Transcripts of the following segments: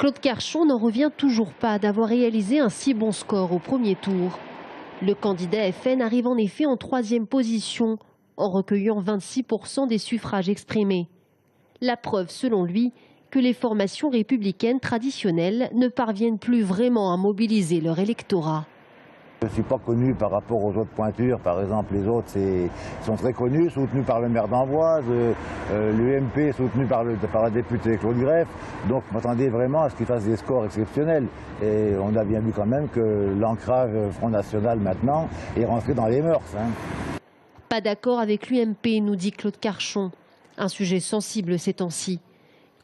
Claude Carchon n'en revient toujours pas d'avoir réalisé un si bon score au premier tour. Le candidat FN arrive en effet en 3e position, en recueillant 26% des suffrages exprimés. La preuve, selon lui, que les formations républicaines traditionnelles ne parviennent plus vraiment à mobiliser leur électorat. Je ne suis pas connu par rapport aux autres pointures. Par exemple, les autres sont très connus, soutenus par le maire d'Amboise, l'UMP soutenu par la députée Claude Greff. Donc je m'attendais vraiment à ce qu'ils fassent des scores exceptionnels. Et on a bien vu quand même que l'ancrage Front National maintenant est rentré dans les mœurs. Pas d'accord avec l'UMP, nous dit Claude Carchon. Un sujet sensible ces temps-ci.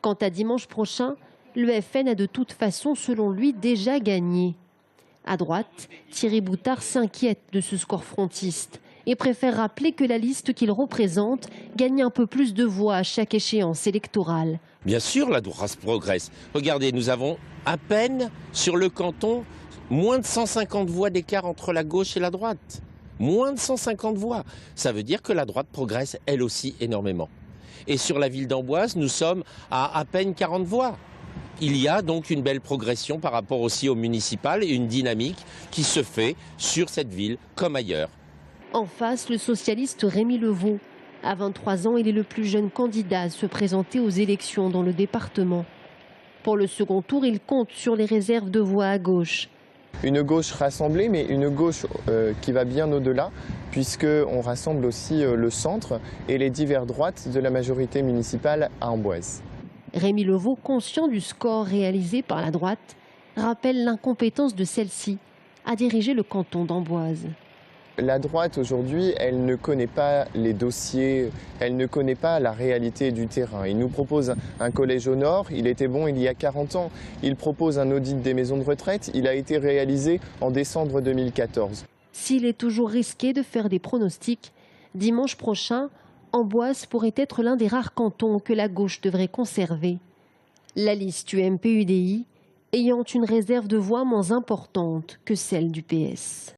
Quant à dimanche prochain, le FN a de toute façon, selon lui, déjà gagné. À droite, Thierry Boutard s'inquiète de ce score frontiste et préfère rappeler que la liste qu'il représente gagne un peu plus de voix à chaque échéance électorale. Bien sûr, la droite progresse. Regardez, nous avons à peine sur le canton moins de 150 voix d'écart entre la gauche et la droite. Moins de 150 voix. Ça veut dire que la droite progresse elle aussi énormément. Et sur la ville d'Amboise, nous sommes à peine 40 voix. Il y a donc une belle progression par rapport aussi au municipal et une dynamique qui se fait sur cette ville comme ailleurs. En face, le socialiste Rémi Levaux. À 23 ans, il est le plus jeune candidat à se présenter aux élections dans le département. Pour le second tour, il compte sur les réserves de voix à gauche. Une gauche rassemblée, mais une gauche qui va bien au-delà, puisqu'on rassemble aussi le centre et les diverses droites de la majorité municipale à Amboise. Rémi Levaux, conscient du score réalisé par la droite, rappelle l'incompétence de celle-ci à diriger le canton d'Amboise. La droite aujourd'hui, elle ne connaît pas les dossiers, elle ne connaît pas la réalité du terrain. Il nous propose un collège au nord, il était bon il y a 40 ans. Il propose un audit des maisons de retraite, il a été réalisé en décembre 2014. S'il est toujours risqué de faire des pronostics, dimanche prochain, Amboise pourrait être l'un des rares cantons que la gauche devrait conserver. La liste UMP-UDI ayant une réserve de voix moins importante que celle du PS.